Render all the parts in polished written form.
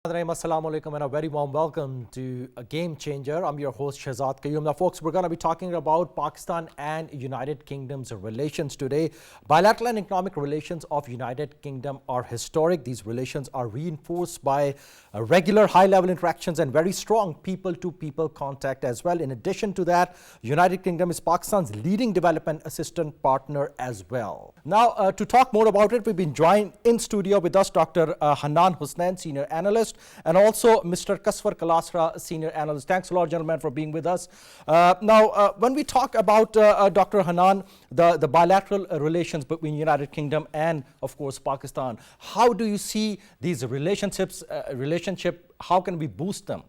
Assalamu alaikum and a very warm welcome to a Game Changer. I'm your host Shehzad Qayyum. Now folks, we're going to be talking about Pakistan and United Kingdom's relations today. Bilateral and economic relations of United Kingdom are historic. These relations are reinforced by regular high-level interactions and very strong people-to-people contact as well. In addition to that, United Kingdom is Pakistan's leading development assistant partner as well. Now to talk more about it, we've been joined in studio with us Dr. Hannan Husain, senior analyst, and also Mr. Kaswar, Klasra, senior analyst. Thanks a lot, gentlemen, for being with us. When we talk about Dr. Hannan, the bilateral relations between United Kingdom and, of course, Pakistan, how do you see these relationship? How can we boost them?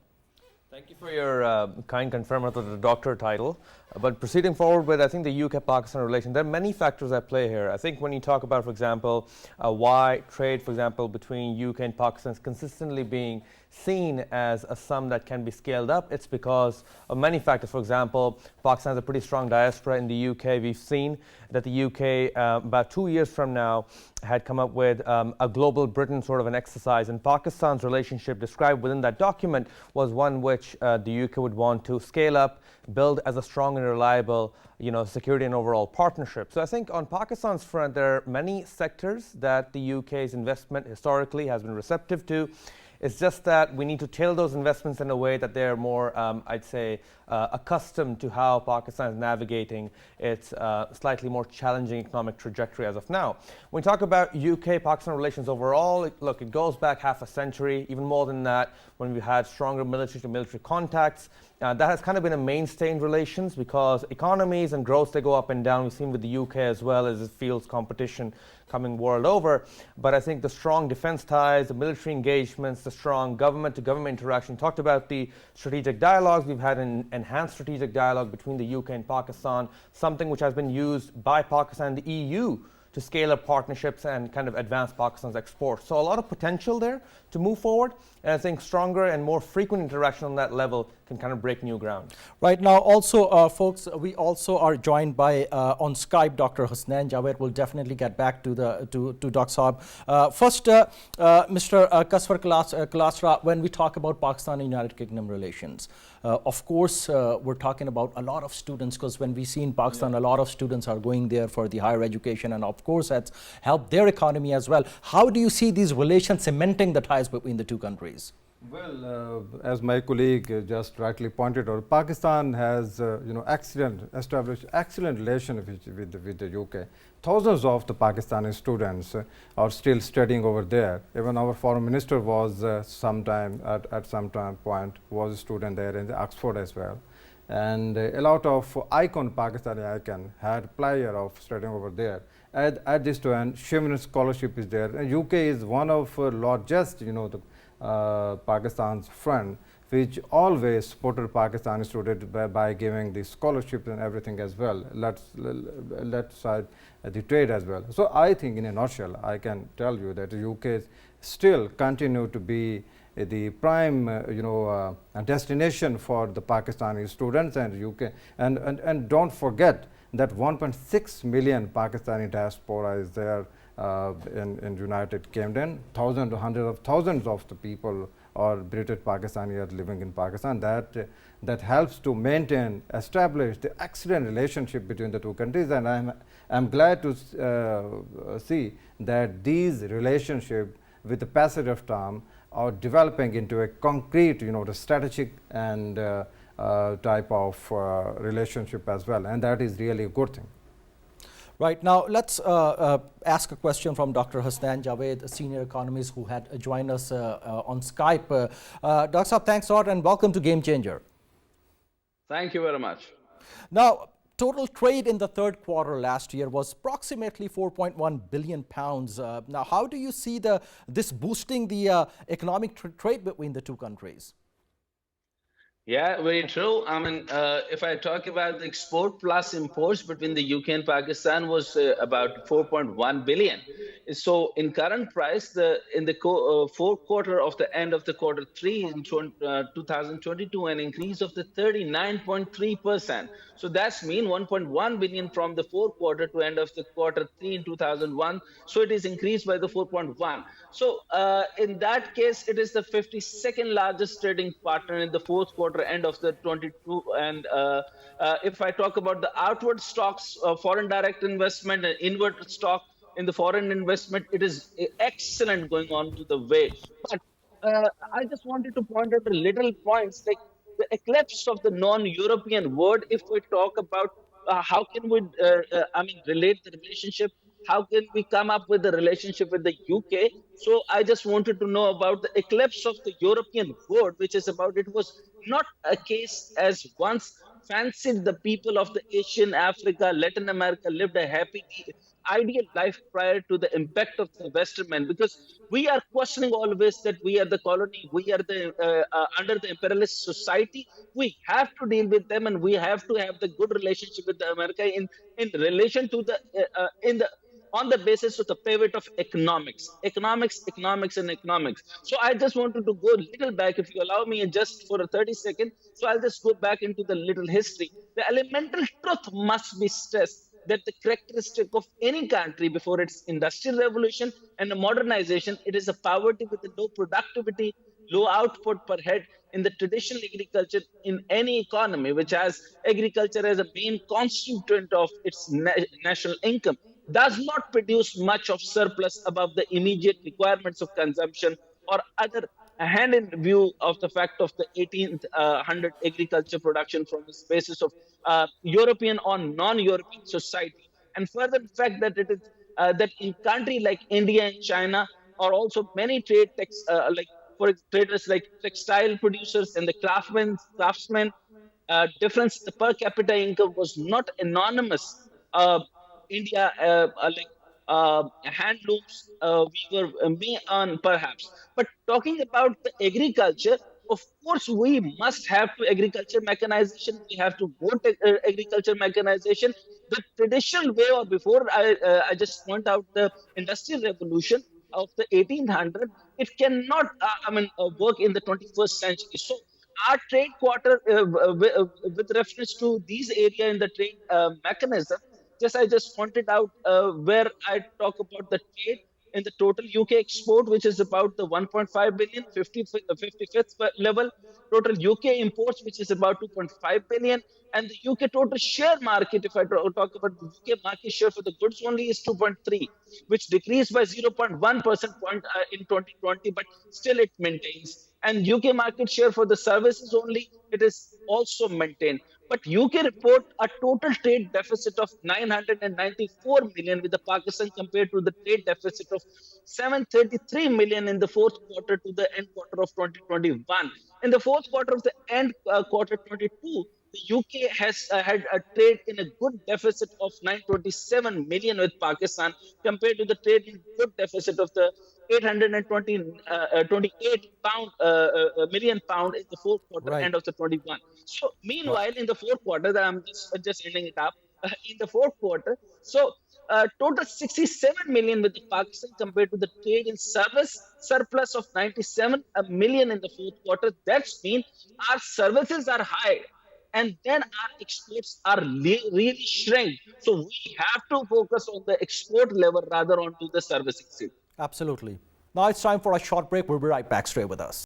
Thank you for your kind confirmation of the doctor title. But proceeding forward with, I think, the UK-Pakistan relation, there are many factors at play here. I think when you talk about, for example, why trade, for example, between UK and Pakistan is consistently being seen as a sum that can be scaled up, it's because of many factors. For example, Pakistan has a pretty strong diaspora in the UK. We've seen that the UK, about 2 years from now, had come up with a global Britain sort of an exercise. And Pakistan's relationship described within that document was one which the UK would want to scale up, build as a strong and reliable, security and overall partnership. So I think on Pakistan's front, there are many sectors that the UK's investment historically has been receptive to. It's just that we need to tailor those investments in a way that they're more, I'd say, accustomed to how Pakistan is navigating its slightly more challenging economic trajectory as of now. When we talk about UK-Pakistan relations overall, look, it goes back half a century, even more than that, when we had stronger military-to-military contacts. That has kind of been a mainstay in relations because economies and growth, they go up and down. We've seen with the UK as well as it feels competition coming world over. But I think the strong defense ties, the military engagements, the strong government-to-government interaction, talked about the strategic dialogues. We've had an enhanced strategic dialogue between the UK and Pakistan, something which has been used by Pakistan and the EU to scale up partnerships and kind of advance Pakistan's exports. So a lot of potential there to move forward. And I think stronger and more frequent interaction on that level can kind of break new ground. Right now, also, folks, we also are joined by, on Skype, Dr. Hasnain. Javed will definitely get back to Dr. Saab. First, Mr. Kaswar Klasra, when we talk about Pakistan and United Kingdom relations, of course, we're talking about a lot of students, because when we see in Pakistan, a lot of students are going there for the higher education, and of course, that's helped their economy as well. How do you see these relations cementing the ties between the two countries? Well, as my colleague just rightly pointed out, Pakistan has, established excellent relations with the UK. Thousands of the Pakistani students are still studying over there. Even our foreign minister was at some point was a student there in Oxford as well. And a lot of Pakistani icon had pleasure of studying over there. At this time, Shehzad scholarship is there. And UK is one of largest, Pakistan's friend, which always supported Pakistani students by giving the scholarships and everything as well. Let's side the trade as well. So I think, in a nutshell, I can tell you that the UK still continue to be the prime, destination for the Pakistani students and UK. And don't forget that 1.6 million Pakistani diaspora is there in United Kingdom. Hundreds of thousands of the people or British Pakistani are living in Pakistan. That helps to establish the excellent relationship between the two countries. And I'm glad to see that these relationships, with the passage of time, are developing into a concrete, the strategic and type of relationship as well. And that is really a good thing. Right, now let's ask a question from Dr. Hasnain, Javed, a senior economist who had joined us on Skype. Dr. Saab, thanks a lot and welcome to Game Changer. Thank you very much. Now, total trade in the third quarter last year was approximately £4.1 billion. Now, how do you see this boosting the economic trade between the two countries? Yeah, very true. I mean, if I talk about the export plus imports between the UK and Pakistan was about 4.1 billion. So in current price, the in the fourth quarter of the end of the quarter three in 2022, an increase of the 39.3%. So that's mean 1.1 billion from the fourth quarter to end of the quarter three in 2001. So it is increased by the 4.1. So in that case, it is the 52nd largest trading partner in the fourth quarter end of the 22. And if I talk about the outward stocks, foreign direct investment and inward stock in the foreign investment, it is excellent going on to the way. But I just wanted to point out the little points like the eclipse of the non-European world. If we talk about how can we, I mean, relate the relationship, how can we come up with the relationship with the UK? So I just wanted to know about the eclipse of the European world, which is about it was not a case as once fancied the people of the Asian, Africa, Latin America lived a happy, ideal life prior to the impact of the Western man, because we are questioning always that we are the colony, we are the under the imperialist society. We have to deal with them, and we have to have the good relationship with the America in relation to the in the on the basis of the pivot of economics, and economics. So I just wanted to go a little back, if you allow me, just for a 30 seconds. So I'll just go back into the little history. The elemental truth must be stressed that the characteristic of any country before its industrial revolution and the modernization, it is a poverty with a low productivity, low output per head in the traditional agriculture in any economy, which has agriculture as a main constituent of its national income, does not produce much of surplus above the immediate requirements of consumption or other hand in view of the fact of the 18th hundred agriculture production from the basis of European or non-European society, and further the fact that it is that in country like India and China, or also many like for traders like textile producers and the craftsmen, difference the per capita income was not anonymous. India, like handlooms, we were may earn perhaps. But talking about the agriculture, of course, we must have to agriculture mechanization. We have to go to agriculture mechanization. The traditional way, or before I just point out the industrial revolution of the 1800, it cannot, I mean, work in the 21st century. So our trade quarter, with reference to these area in the trade mechanism, I just pointed out where I talk about the trade in the total UK export, which is about the 1.5 billion, 55th level, total UK imports, which is about 2.5 billion, and the UK total share market, if I talk about the UK market share for the goods only, is 2.3, which decreased by 0.1 percent point in 2020, but still it maintains. And UK market share for the services only, it is also maintained. But UK report a total trade deficit of 994 million with the Pakistan compared to the trade deficit of 733 million in the fourth quarter to the end quarter of 2021. In the fourth quarter of the end quarter 22, the UK has had a trade in a good deficit of 927 million with Pakistan compared to the trade in good deficit of the 828 million pound in the fourth quarter Right. end of the 21. So Right. meanwhile, in the fourth quarter, that I'm just ending it up. In the fourth quarter, so total 67 million with the Pakistan compared to the trade in service surplus of 97 million in the fourth quarter. That's mean our services are high, and then our exports are really shrink. So we have to focus on the export level rather on to the servicing side. Absolutely. Now it's time for a short break. We'll be right back. Stay with us.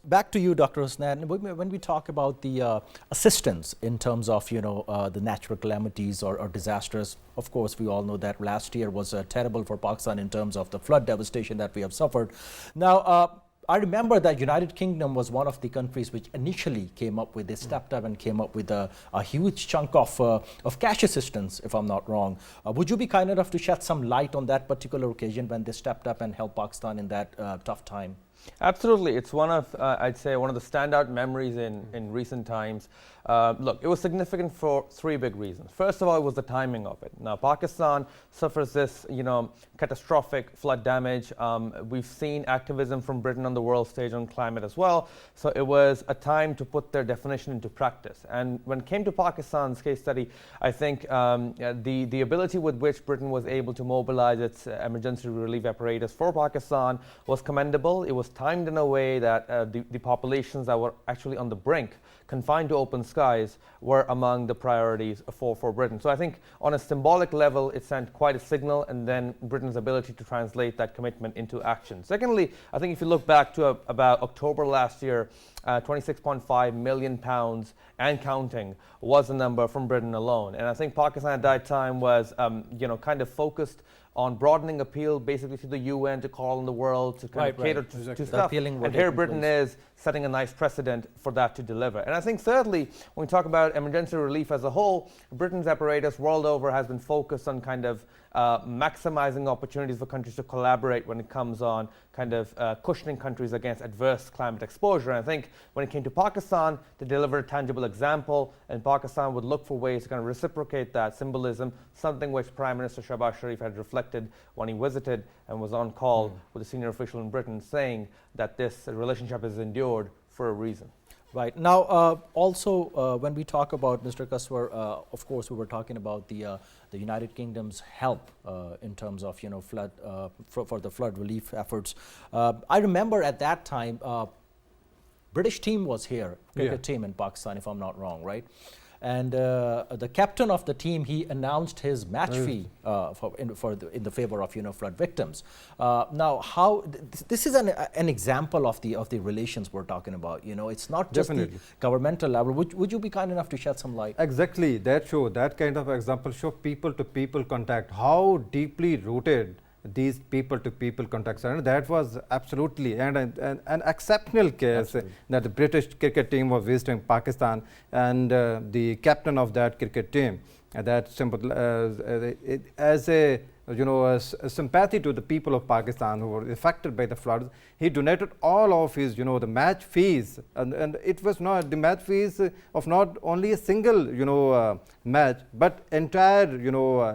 Back to you, Dr. Hasnain. When we talk about the assistance in terms of the natural calamities or disasters, of course, we all know that last year was terrible for Pakistan in terms of the flood devastation that we have suffered. Now, I remember that United Kingdom was one of the countries which initially came up with, they stepped up and came up with a huge chunk of cash assistance, if I'm not wrong. Would you be kind enough to shed some light on that particular occasion when they stepped up and helped Pakistan in that tough time? Absolutely. It's one of, I'd say, one of the standout memories in recent times. Look, it was significant for three big reasons. First of all, it was the timing of it. Now, Pakistan suffers this, catastrophic flood damage. We've seen activism from Britain on the world stage on climate as well. So it was a time to put their definition into practice. And when it came to Pakistan's case study, I think the ability with which Britain was able to mobilize its emergency relief apparatus for Pakistan was commendable. It was timed in a way that the populations that were actually on the brink, confined to open skies, were among the priorities for Britain. So I think on a symbolic level, it sent quite a signal, and then Britain's ability to translate that commitment into action. Secondly, I think if you look back to about October last year, 26.5 million pounds and counting was the number from Britain alone. And I think Pakistan at that time was, kind of focused on broadening appeal basically to the UN to call on the world to kind of cater to stuff. And here Britain is setting a nice precedent for that to deliver. And I think thirdly, when we talk about emergency relief as a whole, Britain's apparatus world over has been focused on kind of maximizing opportunities for countries to collaborate when it comes on kind of cushioning countries against adverse climate exposure. And I think when it came to Pakistan, they delivered a tangible example, and Pakistan would look for ways to kind of reciprocate that symbolism, something which Prime Minister Shehbaz Sharif had reflected when he visited and was on call with a senior official in Britain, saying that this relationship has endured for a reason. Right. Now, also, when we talk about Mr. Kaswar, of course, we were talking about the United Kingdom's help in terms of, flood for the flood relief efforts. I remember at that time, British team was here, cricket team in Pakistan, if I'm not wrong, right? And the captain of the team, he announced his match fee in the favor of flood victims. Now, this is an example of the relations we're talking about. It's not just the governmental level. Would you be kind enough to shed some light? Exactly, that kind of example show people-to-people contact, how deeply rooted these people-to-people contacts are. And that was absolutely an exceptional case that the British cricket team was visiting Pakistan, and the captain of that cricket team, that simple as a sympathy to the people of Pakistan who were affected by the floods, he donated all of his, the match fees, and it was not the match fees of not only a single, match, but entire,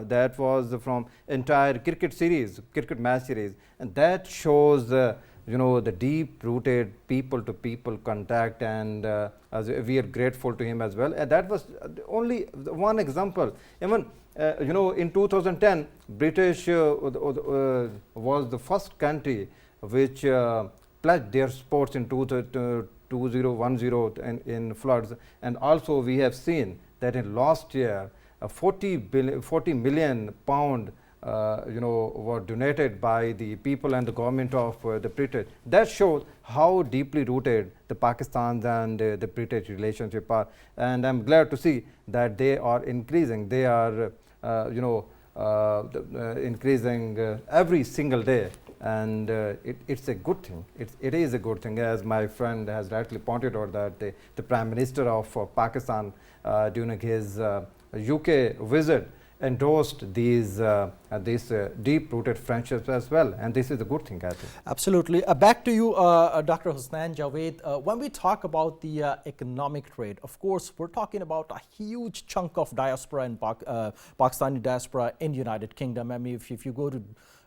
that was from entire cricket match series, and that shows, the deep-rooted people-to-people contact, and as we are grateful to him as well. And that was only one example. Even in 2010, British was the first country which pledged their supports in 2010 in floods, and also we have seen that in last year, 40 million pound were donated by the people and the government of the British. That shows how deeply rooted the Pakistan and the British relationship are, and I'm glad to see that they are increasing. They are increasing every single day, and it's a good thing. It is a good thing, as my friend has rightly pointed out, that the Prime Minister of Pakistan during his UK visit endorsed these deep-rooted friendships as well, and this is a good thing, I think. Absolutely. Back to you, Dr. Hasnain, Javed. When we talk about the economic trade, of course, we're talking about a huge chunk of diaspora in Pakistani diaspora in United Kingdom. I mean, if you go to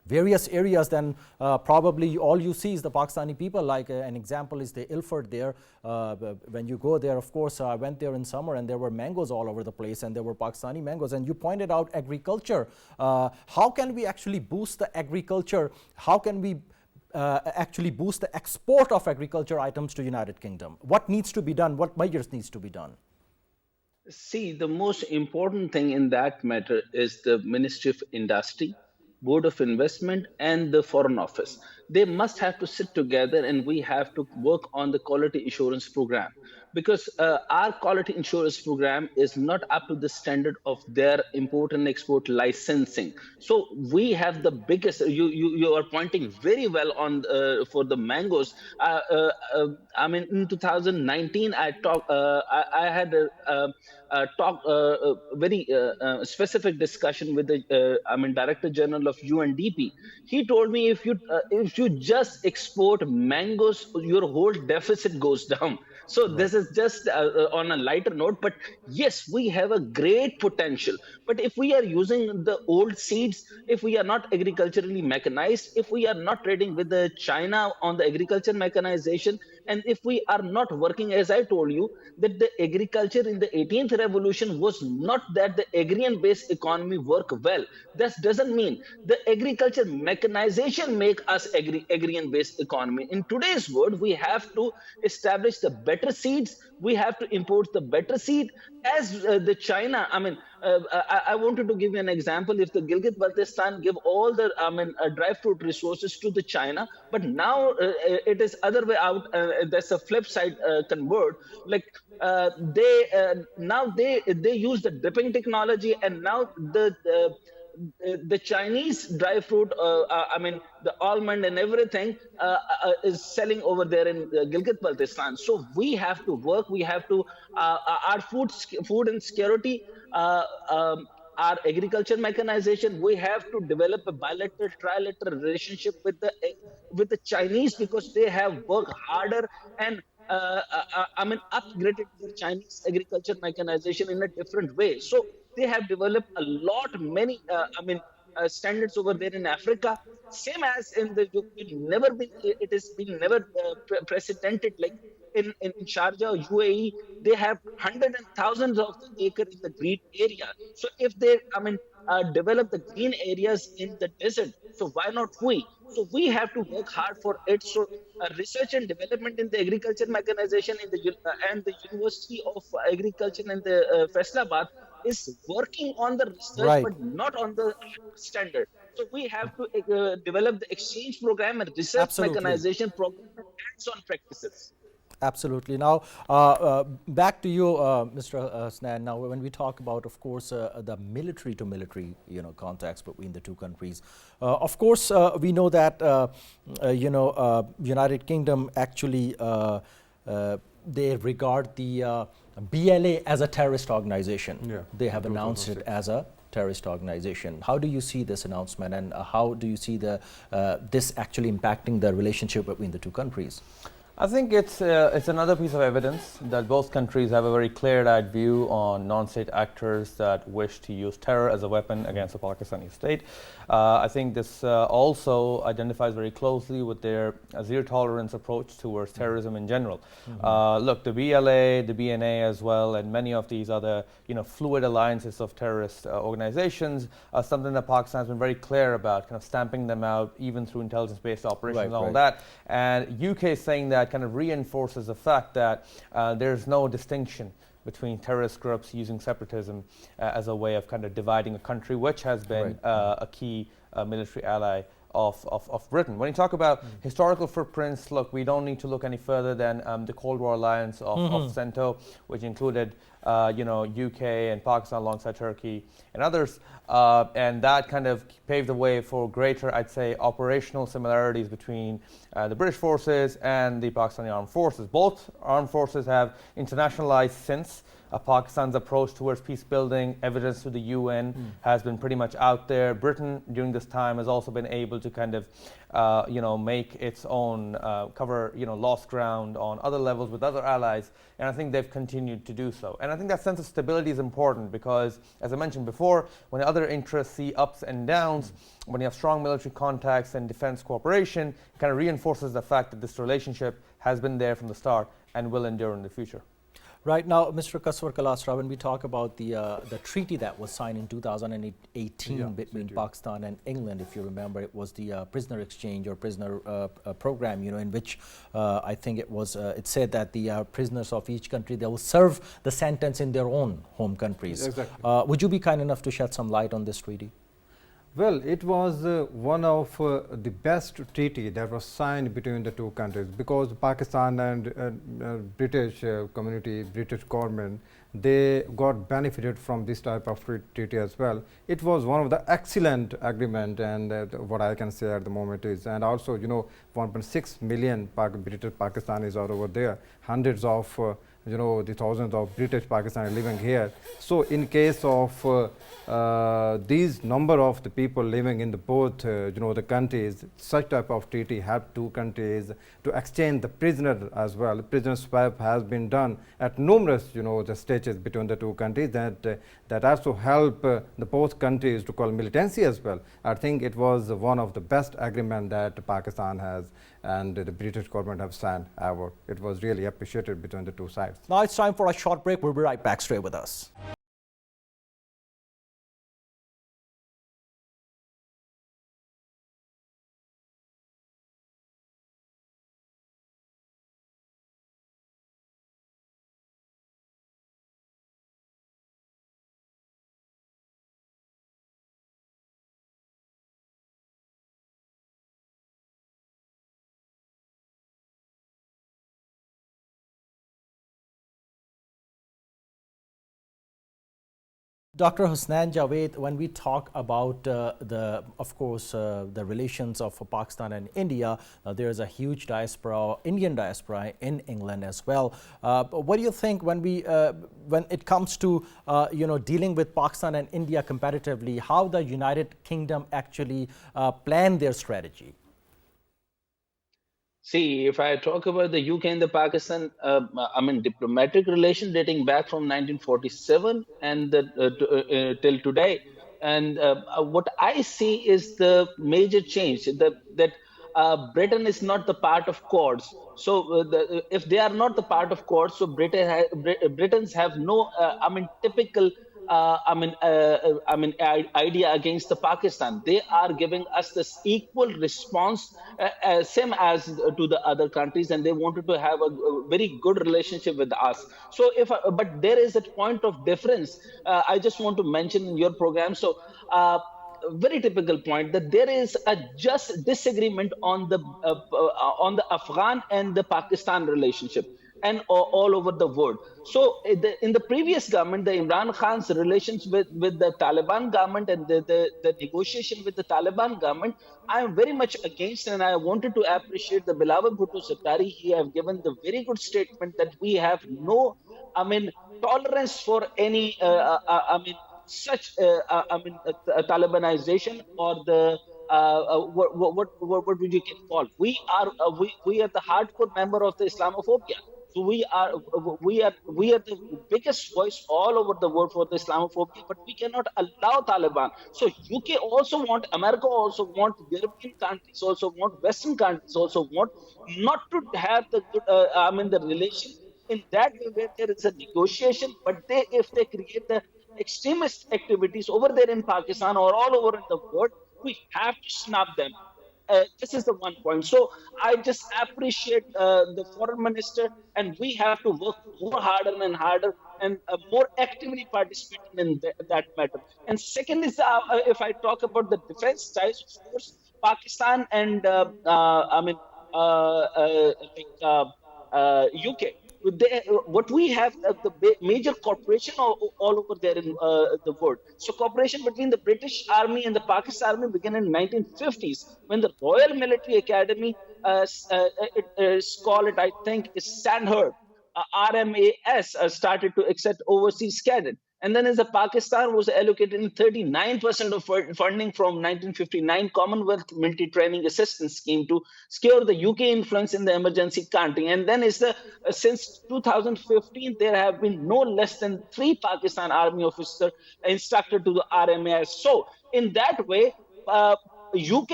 various areas, then probably all you see is the Pakistani people. Like an example is the Ilford there. When you go there, of course, I went there in summer and there were mangoes all over the place, and there were Pakistani mangoes. And you pointed out agriculture. How can we actually boost the agriculture? How can we actually boost the export of agriculture items to United Kingdom? What needs to be done? What measures needs to be done? See, the most important thing in that matter is the Ministry of Industry, Board of Investment, and the Foreign Office. They must have to sit together, and we have to work on the quality assurance program. because our quality insurance program is not up to the standard of their import and export licensing. So we have the biggest. You are pointing very well on for the mangoes. I mean, in 2019, I had a very specific discussion with the Director General of UNDP. He told me if you just export mangoes, your whole deficit goes down. So this is just on a lighter note, but yes, we have a great potential. But if we are using the old seeds, if we are not agriculturally mechanized, if we are not trading with the China on the agriculture mechanization, and if we are not working, as I told you, that the agriculture in the 18th revolution was not that the agrarian-based economy work well. That doesn't mean the agriculture mechanization make us agrarian-based economy. In today's world, we have to establish the better seeds. We have to import the better seed. As the China, I wanted to give you an example. If the Gilgit-Baltistan give all the dry fruit resources to the China, but now it is other way out. That's a flip side convert. Like now they use the dripping technology, and now the Chinese dry fruit, the almond and everything is selling over there in Gilgit-Baltistan. So we have to work. We have to our food and security, our agriculture mechanization. We have to develop a bilateral, trilateral relationship with the Chinese, because they have worked harder and upgraded their Chinese agriculture mechanization in a different way. So they have developed a lot, many, standards over there in Africa. Same as in the UK, it has been never precedented. Like in Sharjah, UAE, they have hundreds and thousands of the acre in the green area. So if they, develop the green areas in the desert, so why not we? So we have to work hard for it. So research and development in the agriculture mechanization in the and the University of Agriculture and the Faisalabad is working on the research, but not on the standard. So we have to develop the exchange program and research mechanization program and hands-on practices. Absolutely. Now, back to you, Mr. Hasnain. Now, when we talk about, of course, the military-to-military, contacts between the two countries, of course, we know that, United Kingdom actually they regard the BLA as a terrorist organization. Yeah. They have announced it as a terrorist organization. How do you see this announcement, and how do you see this actually impacting the relationship between the two countries? I think it's another piece of evidence that both countries have a very clear-eyed view on non-state actors that wish to use terror as a weapon against the Pakistani state. I think this also identifies very closely with their zero-tolerance approach towards terrorism in general. Look, the BLA, the BNA as well, and many of these other fluid alliances of terrorist organizations are something that Pakistan has been very clear about, kind of stamping them out even through intelligence-based operations and all that. And UK saying that kind of reinforces the fact that there's no distinction between terrorist groups using separatism as a way of kind of dividing a country, which has been a key military ally of Britain. When you talk about historical footprints, look, we don't need to look any further than the Cold War alliance of CENTO, which included UK and Pakistan alongside Turkey and others, and that kind of paved the way for greater, I'd say, operational similarities between the British forces and the Pakistani armed forces. Both armed forces have internationalized since. Pakistan's approach towards peace building, evidence to the UN, has been pretty much out there. Britain, during this time, has also been able to kind of, make its own, cover, lost ground on other levels with other allies, and I think they've continued to do so. And I think that sense of stability is important because, as I mentioned before, when other interests see ups and downs, when you have strong military contacts and defense cooperation, it kind of reinforces the fact that this relationship has been there from the start and will endure in the future. Right now, Mr. Kaswar Klasra, when we talk about the treaty that was signed in 2018 between Pakistan and England, if you remember, it was the prisoner exchange or prisoner program, in which I think it said that the prisoners of each country, they will serve the sentence in their own home countries. Exactly. Would you be kind enough to shed some light on this treaty? Well, it was one of the best treaty that was signed between the two countries, because Pakistan and British community, British government, they got benefited from this type of treaty as well. It was one of the excellent agreement, and what I can say at the moment is, and also 1.6 million British Pakistanis are over there, hundreds of the thousands of British Pakistani living here. So in case of these number of the people living in the both the countries, such type of treaty help two countries to exchange the prisoner as well. Prisoner swap has been done at numerous the stages between the two countries, that also help the both countries to call militancy as well. I think it was one of the best agreement that Pakistan has and the British government have signed ever. It was really appreciated between the two sides. Now it's time for a short break. We'll be right back. Stay with us. Dr. Hasnain, Javed, when we talk about of course, the relations of Pakistan and India, there is a huge diaspora, Indian diaspora in England as well. What do you think when it comes to dealing with Pakistan and India competitively, how the United Kingdom actually plan their strategy? See, if I talk about the UK and the Pakistan, diplomatic relation dating back from 1947 and till today, and what I see is the major change that Britain is not the part of Quads. So, if they are not the part of Quads, so Britons have no, typical idea against the Pakistan. They are giving us this equal response, same as to the other countries, and they wanted to have a very good relationship with us. So, but there is a point of difference. I just want to mention in your program. So. Very typical point that there is a just disagreement on the Afghan and the Pakistan relationship, and all over the world. So in the previous government, the Imran Khan's relations with the Taliban government and the negotiation with the Taliban government, I am very much against, and I wanted to appreciate the beloved Bhutto Sarkari. He have given the very good statement that we have no, tolerance for any, such Talibanization, or the what would you call? We are the hardcore member of the Islamophobia. So we are the biggest voice all over the world for the Islamophobia, but we cannot allow Taliban. So UK also want, America also want, European countries also want, Western countries also want not to have the good, the relation in that way where there is a negotiation, but if they create the extremist activities over there in Pakistan or all over in the world, we have to snap them. This is the one point. So I just appreciate the foreign minister, and we have to work more harder and harder and more actively participating in that matter. And second is, if I talk about the defense ties, of course, Pakistan and UK. What we have, the major corporation all over there in the world. So cooperation between the British Army and the Pakistan Army began in 1950s when the Royal Military Academy, it's called it, I think, is Sandhurst, RMAS, started to accept overseas cadet. And then as the Pakistan was allocated in 39% of funding from 1959 Commonwealth Military Training Assistance Scheme to secure the UK influence in the emergency country. And then since 2015, there have been no less than 3 Pakistan Army officers instructed to the RMAS. So in that way, UK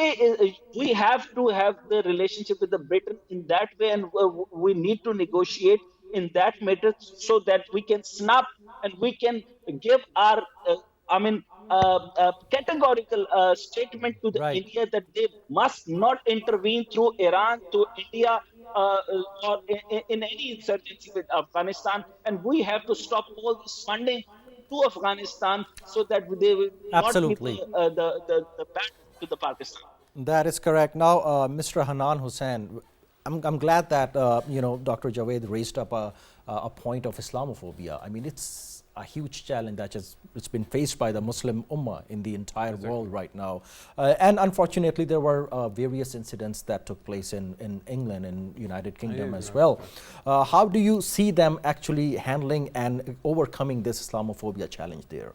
we have to have the relationship with the Britain in that way, and we need to negotiate in that matter so that we can snap and we can give our categorical statement to the Right. India that they must not intervene through Iran to India, or in any insurgency with Afghanistan, and we have to stop all this funding to Afghanistan so that they will not be Absolutely. the bad to the Pakistan. That is correct. Now, Mr. Hannan Husain, I'm glad that Dr. Javed raised up a point of Islamophobia. I mean, it's a huge challenge that it's been faced by the Muslim Ummah in the entire world right now. And unfortunately, there were various incidents that took place in England and United Kingdom as well. How do you see them actually handling and overcoming this Islamophobia challenge there?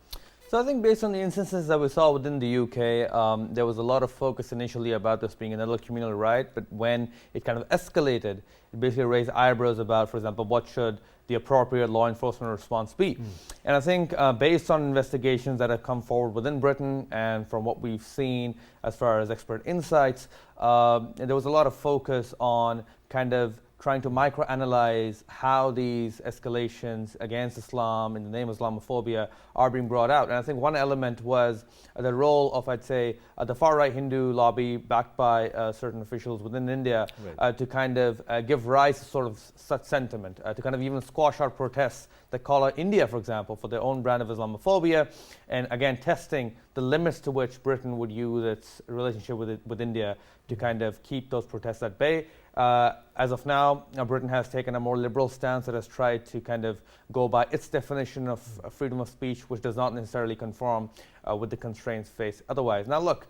So I think based on the instances that we saw within the UK, there was a lot of focus initially about this being another communal right, but when it kind of escalated, it basically raised eyebrows about, for example, what should the appropriate law enforcement response be. And I think based on investigations that have come forward within Britain and from what we've seen as far as expert insights, there was a lot of focus on kind of trying to microanalyze how these escalations against Islam in the name of Islamophobia are being brought out. And I think one element was the role of, I'd say, the far-right Hindu lobby backed by certain officials within India to kind of give rise to sort of such sentiment, to kind of even squash out protests that call out India, for example, for their own brand of Islamophobia, and again, testing the limits to which Britain would use its relationship with India to kind of keep those protests at bay. As of now, Britain has taken a more liberal stance that has tried to kind of go by its definition of freedom of speech, which does not necessarily conform with the constraints faced otherwise. Now look,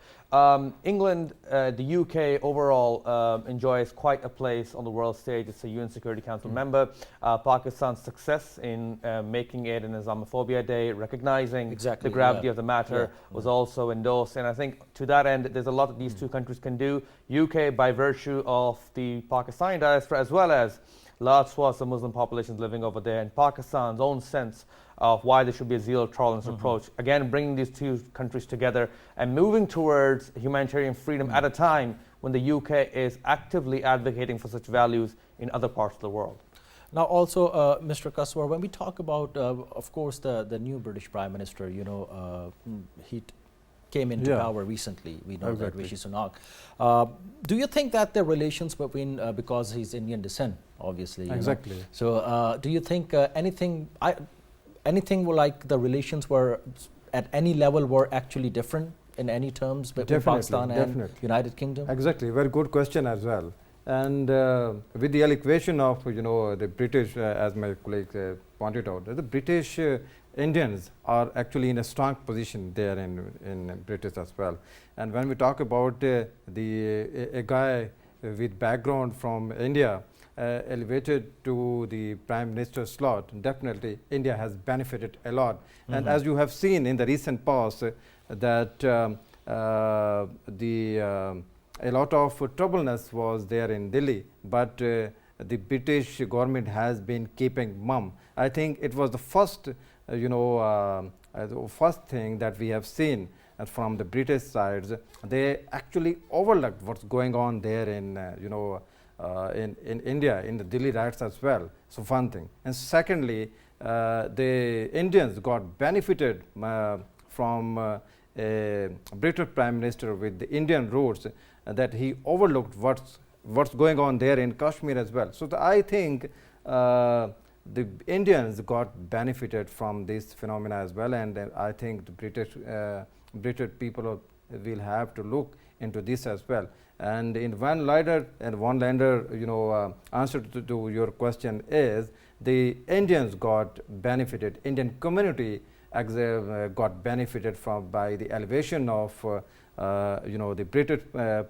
England, the UK overall enjoys quite a place on the world stage. It's a UN Security Council member. Pakistan's success in making it an Islamophobia Day, recognizing the gravity of the matter, was also endorsed. And I think to that end, there's a lot that these two countries can do. UK, by virtue of the Pakistani diaspora, as well as large swaths of Muslim populations living over there, and Pakistan's own sense of why there should be a zero tolerance approach. Again, bringing these two countries together and moving towards humanitarian freedom at a time when the UK is actively advocating for such values in other parts of the world. Now also, Mr. Kaswar, when we talk about, of course, the new British Prime Minister, he came into power recently. We know that Rishi Sunak. Do you think that the relations between, because he's Indian descent, obviously. Exactly. So do you think anything like the relations were at any level were actually different in any terms between Pakistan and United Kingdom? Exactly. Very good question as well. And with the equation of, the British, as my colleague pointed out, the British Indians are actually in a strong position there in British as well. And when we talk about a guy with background from India elevated to the Prime Minister slot, definitely India has benefited a lot. And as you have seen in the recent past, that a lot of troubleness was there in Delhi, but the British government has been keeping mum. I think it was the first first thing that we have seen from the British sides. They actually overlooked what's going on there in India, in the Delhi riots as well. So one thing. And secondly, the Indians got benefited from a British Prime Minister with the Indian roots, that he overlooked what's going on there in Kashmir as well. So I think the Indians got benefited from this phenomena as well, and I think the British people will have to look into this as well. And in one liner answer to your question is, the Indians got benefited, Indian community got benefited from by the elevation of the British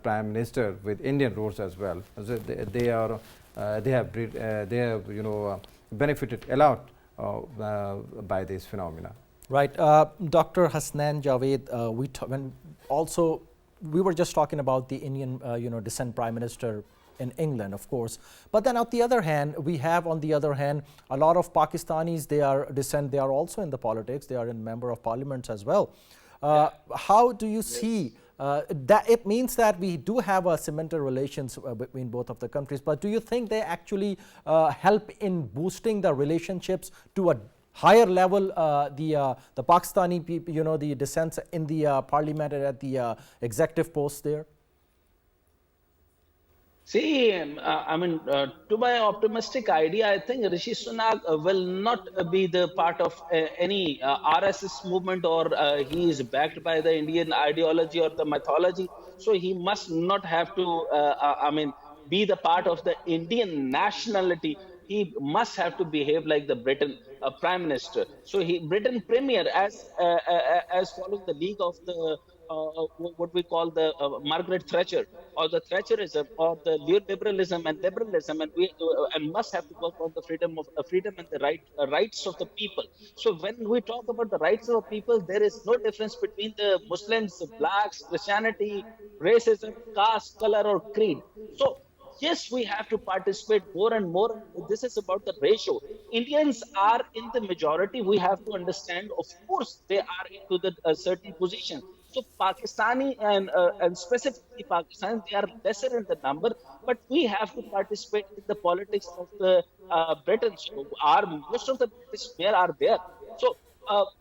Prime Minister with Indian roots as well. So they have benefited a lot by this phenomena. Right, Dr. Hasnain, Javed, we were just talking about the Indian descent Prime Minister in England, of course. But then on the other hand, we have a lot of Pakistanis, they are also in the politics, they are in member of parliaments as well. How do you see that? It means that we do have a cemented relations between both of the countries, but do you think they actually help in boosting the relationships to a higher level, the Pakistani people, the descents in the parliament and at the executive posts there? See, to my optimistic idea, I think Rishi Sunak will not be the part of any RSS movement, or he is backed by the Indian ideology or the mythology. So he must not have to, be the part of the Indian nationality. He must have to behave like the Britain Prime Minister. So Britain Premier, as following the league of the what we call the Margaret Thatcher, or the Thatcherism, or the neoliberalism and liberalism, and we and must have to work on the freedom and the rights of the people. So when we talk about the rights of the people, there is no difference between the Muslims, the blacks, Christianity, racism, caste, color, or creed. So yes, we have to participate more and more. This is about the ratio. Indians are in the majority. We have to understand, of course, they are into the certain position. So Pakistani and specifically Pakistan, they are lesser in the number, but we have to participate in the politics of the Britain. So most of the British mayor are there. So,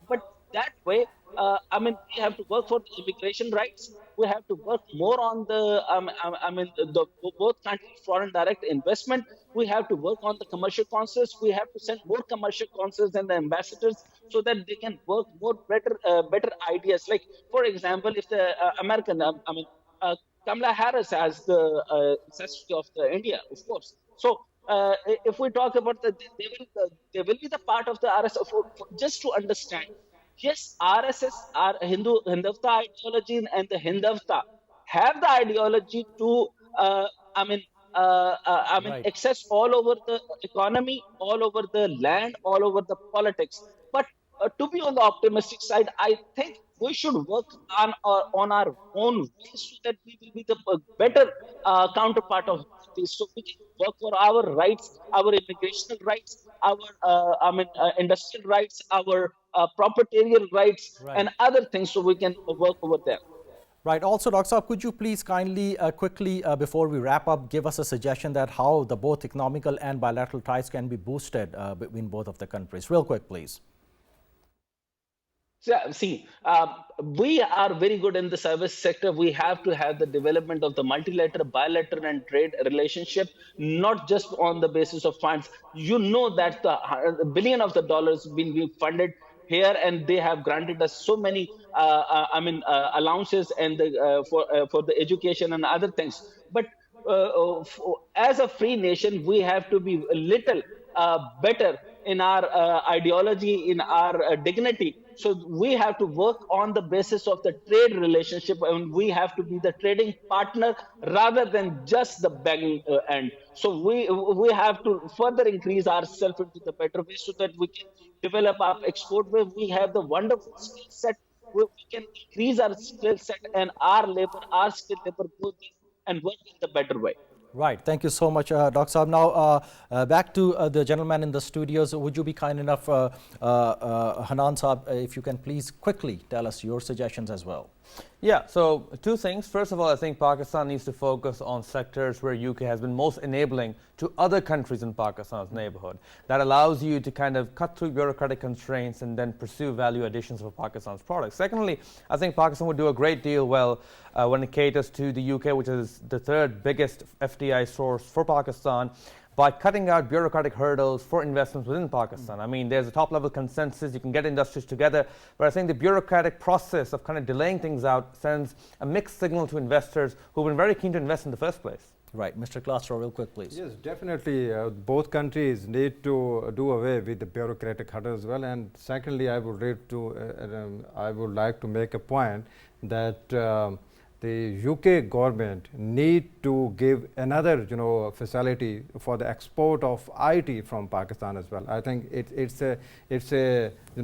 but that way, we have to work for the immigration rights. We have to work more on the, both countries' foreign direct investment. We have to work on the commercial consuls. We have to send more commercial consuls and the ambassadors so that they can work more better ideas. Like, for example, if the American, Kamala Harris as the ancestry of the India, of course. So if we talk about they will be the part of the RSS. Just to understand, yes, RSS are Hindutva ideology, and the Hindutva have the ideology to, Right. access all over the economy, all over the land, all over the politics. But to be on the optimistic side, I think we should work on our own way so that we will be the better counterpart of this. So we can work for our rights, our immigration rights, our industrial rights, our propertarian rights, Right. and other things, so we can work over there. Right. Also, Dr. Saab, could you please kindly, quickly, before we wrap up, give us a suggestion that how the both economical and bilateral ties can be boosted between both of the countries? Real quick, please. See, we are very good in the service sector. We have to have the development of the multilateral, bilateral, and trade relationship, not just on the basis of funds. You know that the billion of the dollars being funded here, and they have granted us so many, allowances and for the education and other things. But as a free nation, we have to be a little better in our ideology, in our dignity. So we have to work on the basis of the trade relationship, and we have to be the trading partner rather than just the begging end. So we have to further increase ourselves into the better way so that we can develop our export where we have the wonderful skill set. We can increase our skill set and our skill labor both, and work in the better way. Right. Thank you so much, Dr. Saab. Now, back to the gentleman in the studios. Would you be kind enough, Hannan Saab, if you can please quickly tell us your suggestions as well? Yeah, so two things. First of all, I think Pakistan needs to focus on sectors where UK has been most enabling to other countries in Pakistan's neighborhood. That allows you to kind of cut through bureaucratic constraints and then pursue value additions for Pakistan's products. Secondly, I think Pakistan would do a great deal well when it caters to the UK, which is the third biggest FDI source for Pakistan, by cutting out bureaucratic hurdles for investments within Pakistan. I mean, there's a top-level consensus. You can get industries together. But I think the bureaucratic process of kind of delaying things out sends a mixed signal to investors who've been very keen to invest in the first place. Right. Mr. Klasra, real quick, please. Yes, definitely. Both countries need to do away with the bureaucratic hurdles as well. And secondly, I would like to make a point that the UK government need to give another, facility for the export of IT from Pakistan as well. I think it's a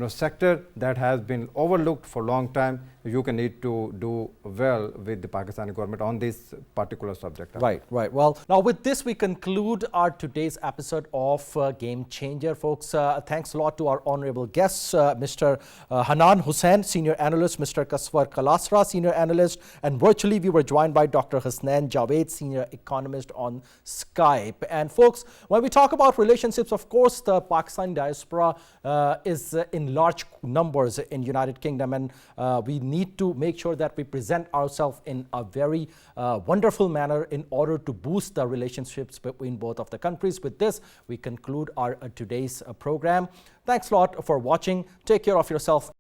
sector that has been overlooked for a long time. UK need to do well with the Pakistani government on this particular subject. Right, right. Well, now with this, we conclude our today's episode of Game Changer, folks. Thanks a lot to our honorable guests, Mr. Hannan Husain, Senior Analyst, Mr. Kaswar Klasra, Senior Analyst, and virtually we were joined by Dr. Hasnain, Javed, senior economist on Skype. And folks, when we talk about relationships, of course, the Pakistani diaspora is in large numbers in United Kingdom, and we need to make sure that we present ourselves in a very wonderful manner in order to boost the relationships between both of the countries. With this, we conclude our today's program. Thanks a lot for watching. Take care of yourself.